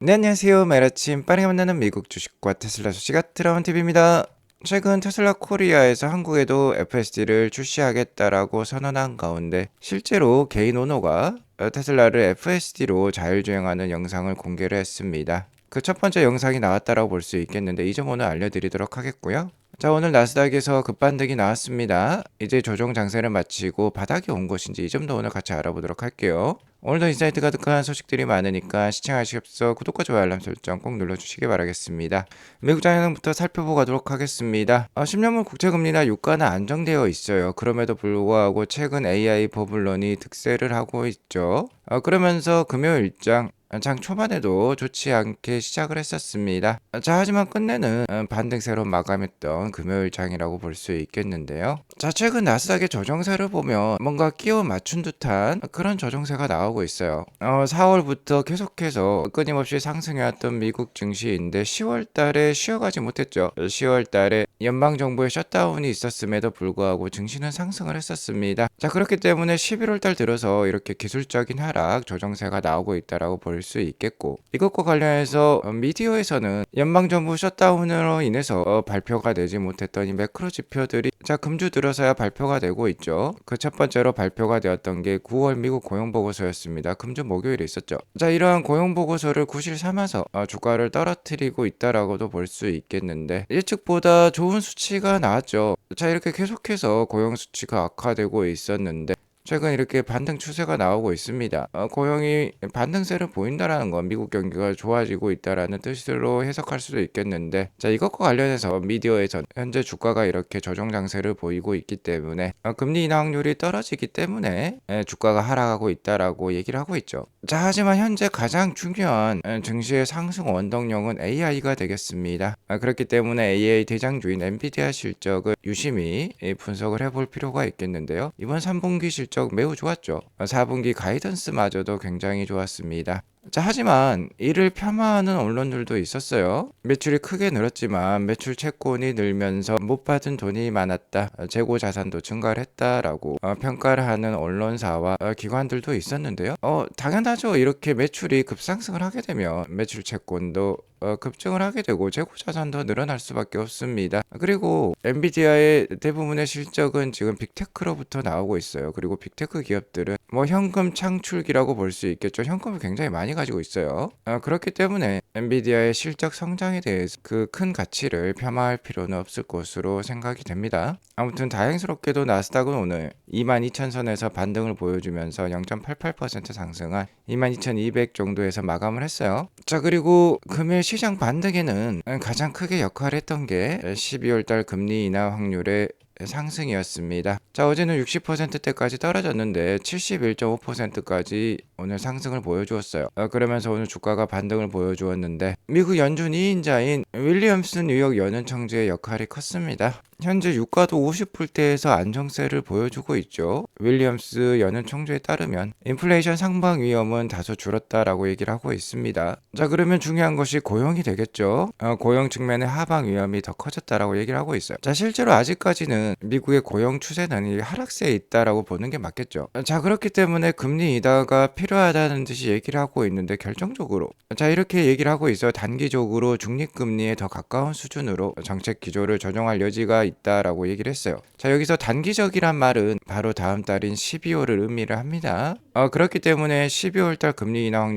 네, 안녕하세요. 매일 아침 빠르게 만나는 미국 주식과 테슬라 소식가 들어온 TV입니다. 최근 테슬라 코리아에서 한국에도 FSD를 출시하겠다라고 선언한 가운데 실제로 개인 오너가 테슬라를 FSD로 자율주행하는 영상을 공개를 했습니다. 그 첫 번째 영상이 나왔다라고 볼 수 있겠는데 이 점 오늘 알려드리도록 하겠고요. 자, 오늘 나스닥에서 급반등이 나왔습니다. 이제 조정 장세를 마치고 바닥이 온 것인지 이 점도 오늘 같이 알아보도록 할게요. 오늘도 인사이트 가득한 소식들이 많으니까 시청하시기 앞서 구독과 좋아요 알람 설정 꼭 눌러주시기 바라겠습니다. 미국 장행부터 살펴보고 가도록 하겠습니다. 10년물 국채금리나 유가는 안정되어 있어요. 그럼에도 불구하고 최근 AI 버블론이 득세를 하고 있죠. 그러면서 금요일 일장 장 초반에도 좋지 않게 시작을 했었습니다. 자, 하지만 끝내는 반등세로 마감했던 금요일 장이라고 볼 수 있겠는데요. 자, 최근 나스닥의 조정세를 보면 뭔가 끼워 맞춘 듯한 그런 조정세가 나오고 있어요. 4월부터 계속해서 끊임없이 상승해왔던 미국 증시인데 10월 달에 쉬어가지 못했죠. 10월 달에 연방정부의 셧다운이 있었음에도 불구하고 증시는 상승을 했었습니다. 자, 그렇기 때문에 11월 달 들어서 이렇게 기술적인 하락 조정세가 나오고 있다라고 볼 수 있겠고, 이것과 관련해서 미디어에서는 연방정부 셧다운으로 인해서 발표가 되지 못했던 이 매크로 지표들이 자, 금주 들어서야 발표가 되고 있죠. 그 첫 번째로 발표가 되었던 게 9월 미국 고용보고서였습니다. 금주 목요일에 있었죠. 자, 이러한 고용보고서를 구실 삼아서 주가를 떨어뜨리고 있다라고도 볼 수 있겠는데 예측보다 좋은 수치가 나왔죠. 자, 이렇게 계속해서 고용 수치가 악화되고 있었는데 최근 이렇게 반등 추세가 나오고 있습니다. 고용이 반등세를 보인다라는 건 미국 경기가 좋아지고 있다라는 뜻으로 해석할 수도 있겠는데, 자, 이것과 관련해서 미디어에선 현재 주가가 이렇게 조정 장세를 보이고 있기 때문에 금리 인하 확률이 떨어지기 때문에 주가가 하락하고 있다라고 얘기를 하고 있죠. 자, 하지만 현재 가장 중요한 증시의 상승 원동력은 AI가 되겠습니다. 그렇기 때문에 AI 대장주인 엔비디아 실적을 유심히 분석을 해볼 필요가 있겠는데요. 이번 3분기 실적 매우 좋았죠. 4분기 가이던스마저도 굉장히 좋았습니다. 자, 하지만 이를 폄하하는 언론들도 있었어요. 매출이 크게 늘었지만 매출 채권이 늘면서 못 받은 돈이 많았다, 재고 자산도 증가를 했다라고 평가를 하는 언론사와 기관들도 있었는데요. 당연하죠. 이렇게 매출이 급상승을 하게 되면 매출 채권도 급증을 하게 되고 재고 자산도 늘어날 수밖에 없습니다. 그리고 엔비디아의 대부분의 실적은 지금 빅테크로부터 나오고 있어요. 그리고 빅테크 기업들은 뭐 현금 창출기라고 볼 수 있겠죠. 현금을 굉장히 많이 가지고 있어요. 그렇기 때문에 엔비디아의 실적 성장에 대해서 그 큰 가치를 폄하할 필요는 없을 것으로 생각이 됩니다. 아무튼 다행스럽게도 나스닥은 오늘 22,000선에서 반등을 보여주면서 0.88% 상승한 22,200 정도에서 마감을 했어요. 자, 그리고 금일 시장 반등에는 가장 크게 역할을 했던 게 12월 달 금리 인하 확률의 상승이었습니다. 자, 어제는 60%대까지 떨어졌는데 71.5%까지 오늘 상승을 보여주었어요. 그러면서 오늘 주가가 반등을 보여주었는데 미국 연준 2인자인 윌리엄스 뉴욕 연은총재의 역할이 컸습니다. 현재 유가도 50불대에서 안정세를 보여주고 있죠. 윌리엄스 연은 총재에 따르면 인플레이션 상방 위험은 다소 줄었다라고 얘기를 하고 있습니다. 자, 그러면 중요한 것이 고용이 되겠죠. 고용 측면의 하방 위험이 더 커졌다라고 얘기를 하고 있어요. 자, 실제로 아직까지는 미국의 고용 추세는 하락세에 있다라고 보는 게 맞겠죠. 자, 그렇기 때문에 금리 인하가 필요하다는 듯이 얘기를 하고 있는데 결정적으로 자, 이렇게 얘기를 하고 있어요. 단기적으로 중립금리에 더 가까운 수준으로 정책 기조를 조정할 여지가 있다라고 얘기를 했어요. 자, 여기서 단기적이란 말은 바로 다음 달인 12월을 의미를 합니다. 그렇기 때문에 12월 달 금리 인하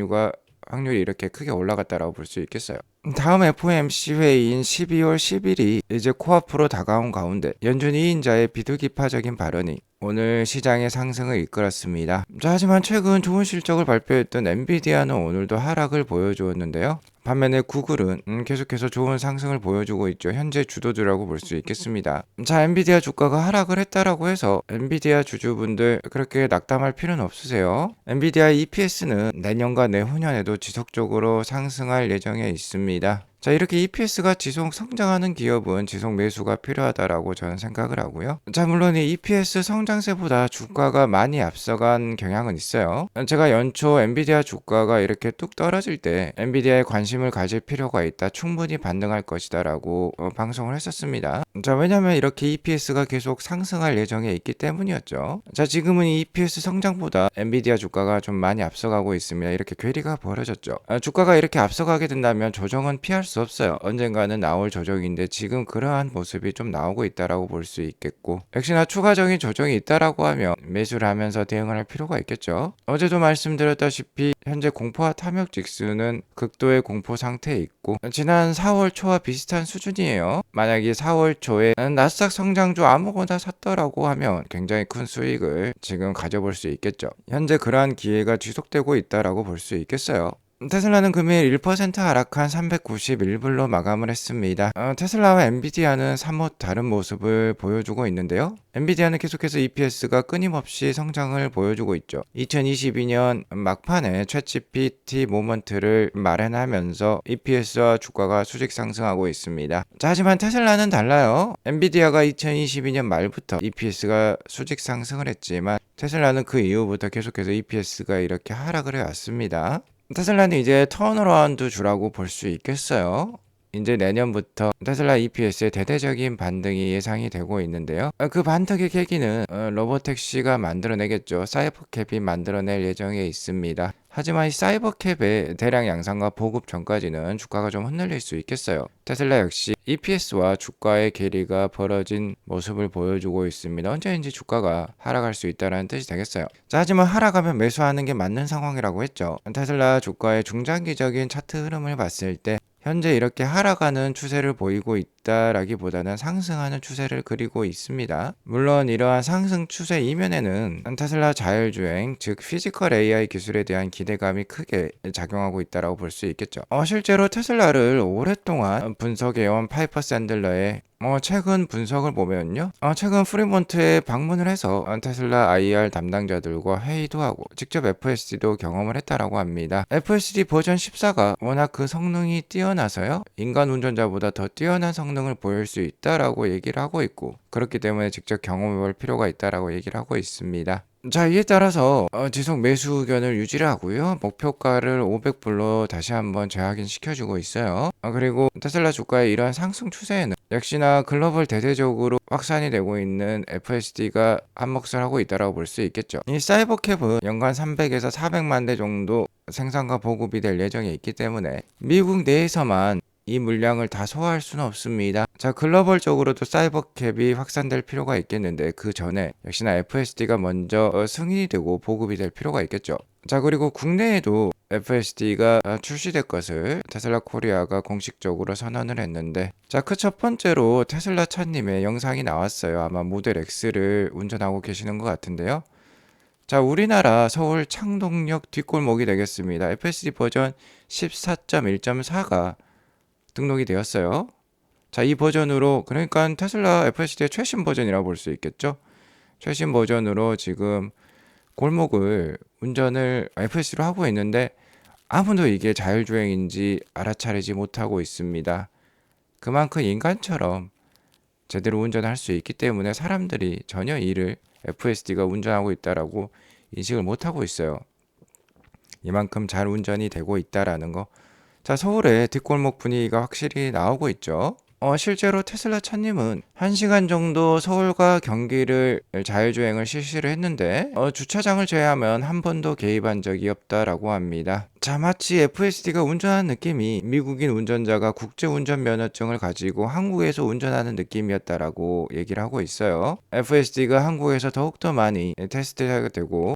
확률이 이렇게 크게 올라갔다라고 볼 수 있겠어요. 다음 FOMC 회의인 12월 10일이 이제 코앞으로 다가온 가운데 연준 2인자의 비둘기파적인 발언이 오늘 시장의 상승을 이끌었습니다. 자, 하지만 최근 좋은 실적을 발표했던 엔비디아는 오늘도 하락을 보여주었는데요. 반면에 구글은 계속해서 좋은 상승을 보여주고 있죠. 현재 주도주라고 볼 수 있겠습니다. 자, 엔비디아 주가가 하락을 했다라고 해서 엔비디아 주주분들 그렇게 낙담할 필요는 없으세요. 엔비디아 EPS는 내년과 내후년에도 지속적으로 상승할 예정에 있습니다. 자, 이렇게 EPS가 지속 성장하는 기업은 지속 매수가 필요하다라고 저는 생각을 하고요. 자, 물론 이 EPS 성장세보다 주가가 많이 앞서간 경향은 있어요. 제가 연초 엔비디아 주가가 이렇게 뚝 떨어질 때 엔비디아에 관심을 가질 필요가 있다, 충분히 반등할 것이다라고 방송을 했었습니다. 자, 왜냐면 이렇게 EPS가 계속 상승할 예정에 있기 때문이었죠. 자, 지금은 이 EPS 성장보다 엔비디아 주가가 좀 많이 앞서가고 있습니다. 이렇게 괴리가 벌어졌죠. 주가가 이렇게 앞서가게 된다면 조정은 피할 수 없어요. 언젠가는 나올 조정인데 지금 그러한 모습이 좀 나오고 있다라고 볼 수 있겠고, 역시나 추가적인 조정이 있다라고 하면 매수를 하면서 대응을 할 필요가 있겠죠. 어제도 말씀드렸다시피 현재 공포와 탐욕 지수는 극도의 공포 상태에 있고 지난 4월 초와 비슷한 수준이에요. 만약에 4월 초에 나스닥 성장주 아무거나 샀더라고 하면 굉장히 큰 수익을 지금 가져볼 수 있겠죠. 현재 그러한 기회가 지속되고 있다라고 볼 수 있겠어요. 테슬라는 금일 1% 하락한 391불로 마감을 했습니다. 테슬라와 엔비디아는 사뭇 다른 모습을 보여주고 있는데요. 엔비디아는 계속해서 EPS가 끊임없이 성장을 보여주고 있죠. 2022년 막판에 챗GPT 모먼트를 마련하면서 EPS와 주가가 수직 상승하고 있습니다. 자, 하지만 테슬라는 달라요. 엔비디아가 2022년 말부터 EPS가 수직 상승을 했지만 테슬라는 그 이후부터 계속해서 EPS가 이렇게 하락을 해왔습니다. 테슬라는 이제 턴어라운드 주라고 볼 수 있겠어요. 이제 내년부터 테슬라 EPS의 대대적인 반등이 예상이 되고 있는데요. 그 반등의 계기는 로보택시가 만들어내겠죠. 사이버캡이 만들어낼 예정에 있습니다. 하지만 이 사이버캡의 대량 양산과 보급 전까지는 주가가 좀 흔들릴 수 있겠어요. 테슬라 역시 EPS와 주가의 괴리가 벌어진 모습을 보여주고 있습니다. 언제인지 주가가 하락할 수 있다는 뜻이 되겠어요. 자, 하지만 하락하면 매수하는 게 맞는 상황이라고 했죠. 테슬라 주가의 중장기적인 차트 흐름을 봤을 때 현재 이렇게 하락하는 추세를 보이고 있다라기보다는 상승하는 추세를 그리고 있습니다. 물론 이러한 상승 추세 이면에는 테슬라 자율주행, 즉 피지컬 AI 기술에 대한 기대감이 크게 작용하고 있다고 볼 수 있겠죠. 실제로 테슬라를 오랫동안 분석해온 파이퍼 샌들러의 최근 분석을 보면요. 최근 프리몬트에 방문을 해서 테슬라 IR 담당자들과 회의도 하고 직접 FSD도 경험을 했다라고 합니다. FSD 버전 14가 워낙 그 성능이 뛰어나서요. 인간 운전자보다 더 뛰어난 성능을 보일 수 있다라고 얘기를 하고 있고, 그렇기 때문에 직접 경험해 볼 필요가 있다라고 얘기를 하고 있습니다. 자, 이에 따라서 지속 매수 의견을 유지를 하고요. 목표가를 500불로 다시 한번 재확인시켜주고 있어요. 그리고 테슬라 주가의 이러한 상승 추세에는 역시나 글로벌 대대적으로 확산이 되고 있는 FSD가 한몫을 하고 있다고 볼 수 있겠죠. 이 사이버캡은 연간 300에서 400만 대 정도 생산과 보급이 될 예정에 있기 때문에 미국 내에서만 이 물량을 다 소화할 수는 없습니다. 자, 글로벌적으로도 사이버캡이 확산될 필요가 있겠는데 그 전에 역시나 FSD가 먼저 승인이 되고 보급이 될 필요가 있겠죠. 자, 그리고 국내에도 FSD가 출시될 것을 테슬라 코리아가 공식적으로 선언을 했는데, 자, 그 첫 번째로 테슬라 차님의 영상이 나왔어요. 아마 모델 X를 운전하고 계시는 것 같은데요. 자, 우리나라 서울 창동역 뒷골목이 되겠습니다. FSD 버전 14.1.4가 등록이 되었어요. 자, 이 버전으로, 그러니까 테슬라 FSD의 최신 버전이라고 볼 수 있겠죠. 최신 버전으로 지금 골목을 운전을 FSD로 하고 있는데 아무도 이게 자율주행인지 알아차리지 못하고 있습니다. 그만큼 인간처럼 제대로 운전할 수 있기 때문에 사람들이 전혀 이를 FSD가 운전하고 있다라고 인식을 못하고 있어요. 이만큼 잘 운전이 되고 있다라는 거. 자, 서울의 뒷골목 분위기가 확실히 나오고 있죠. 실제로 테슬라 차님은 1시간 정도 서울과 경기를 자율주행을 실시를 했는데 주차장을 제외하면 한 번도 개입한 적이 없다라고 합니다. 자, 마치 FSD가 운전하는 느낌이 미국인 운전자가 국제운전면허증을 가지고 한국에서 운전하는 느낌이었다라고 얘기를 하고 있어요. FSD가 한국에서 더욱더 많이 테스트가 되고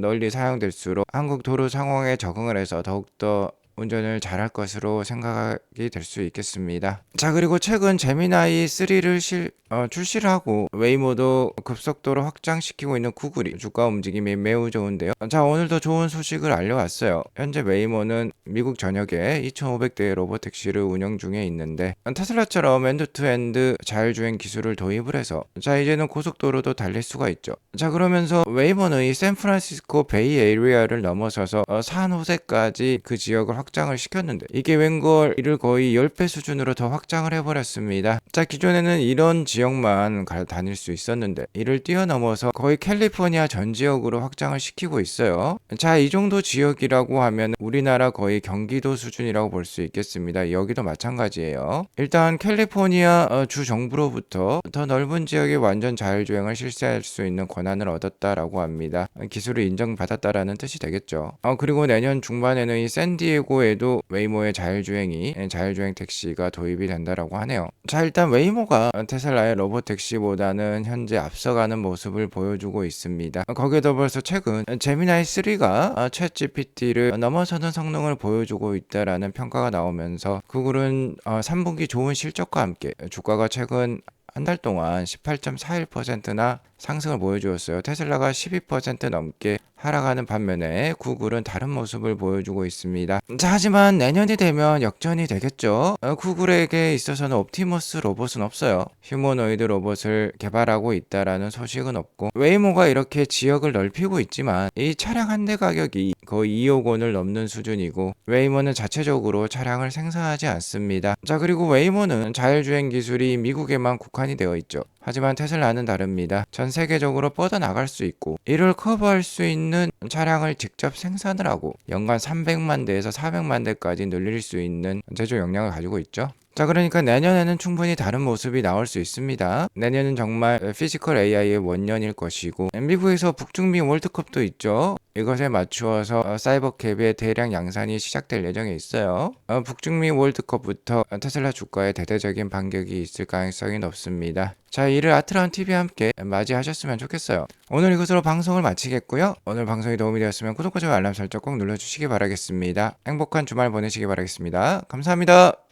널리 사용될수록 한국 도로 상황에 적응을 해서 더욱더 운전을 잘할 것으로 생각이 될 수 있겠습니다. 자, 그리고 최근 제미나이 3를 출시를 하고 웨이모도 급속도로 확장시키고 있는 구글이 주가 움직임이 매우 좋은데요. 자, 오늘도 좋은 소식을 알려왔어요. 현재 웨이모는 미국 전역에 2,500대의 로보택시를 운영 중에 있는데 테슬라처럼 엔드투엔드 자율주행 기술을 도입을 해서 자, 이제는 고속도로도 달릴 수가 있죠. 자, 그러면서 웨이모는 이 샌프란시스코 베이 에리어를 넘어서서 산호세까지 그 지역을 확장을 시켰는데 이게 웬걸 이를 거의 10배 수준으로 더 확장을 해버렸습니다. 자, 기존에는 이런 지역만 다닐 수 있었는데 이를 뛰어넘어서 거의 캘리포니아 전 지역으로 확장을 시키고 있어요. 자, 이 정도 지역이라고 하면 우리나라 거의 경기도 수준이라고 볼 수 있겠습니다. 여기도 마찬가지예요. 일단 캘리포니아 주 정부로부터 더 넓은 지역에 완전 자율주행을 실시할 수 있는 권한을 얻었다라고 합니다. 기술을 인정받았다라는 뜻이 되겠죠. 그리고 내년 중반에는 이 샌디에고에도 웨이모의 자율주행 택시가 도입이 된다라고 하네요. 자, 일단 웨이모가 테슬라의 로봇 택시보다는 현재 앞서가는 모습을 보여주고 있습니다. 거기에 더불어서 최근 제미나이 3가 챗 GPT를 넘어서는 성능을 보여주고 있다라는 평가가 나오면서 구글은 3분기 좋은 실적과 함께 주가가 최근 한 달 동안 18.41%나 상승을 보여주었어요. 테슬라가 12% 넘게 하락하는 반면에 구글은 다른 모습을 보여주고 있습니다. 자, 하지만 내년이 되면 역전이 되겠죠. 구글에게 있어서는 옵티머스 로봇은 없어요. 휴머노이드 로봇을 개발하고 있다라는 소식은 없고, 웨이모가 이렇게 지역을 넓히고 있지만 이 차량 한 대 가격이 거의 2억 원을 넘는 수준이고, 웨이모는 자체적으로 차량을 생산하지 않습니다. 자, 그리고 웨이모는 자율주행 기술이 미국에만 국한이 되어 있죠. 하지만 테슬라는 다릅니다. 전 세계적으로 뻗어나갈 수 있고 이를 커버할 수 있는 차량을 직접 생산을 하고 연간 300만 대에서 400만 대까지 늘릴 수 있는 제조 역량을 가지고 있죠. 자, 그러니까 내년에는 충분히 다른 모습이 나올 수 있습니다. 내년은 정말 피지컬 AI의 원년일 것이고, 미국에서 북중미 월드컵도 있죠. 이것에 맞추어서 사이버캡의 대량 양산이 시작될 예정에 있어요. 북중미 월드컵부터 테슬라 주가에 대대적인 반격이 있을 가능성이 높습니다. 자, 이를 아트라운 TV와 함께 맞이하셨으면 좋겠어요. 오늘 이것으로 방송을 마치겠고요. 오늘 방송이 도움이 되었으면 구독과 좋아요 알람 설정 꼭 눌러주시기 바라겠습니다. 행복한 주말 보내시기 바라겠습니다. 감사합니다.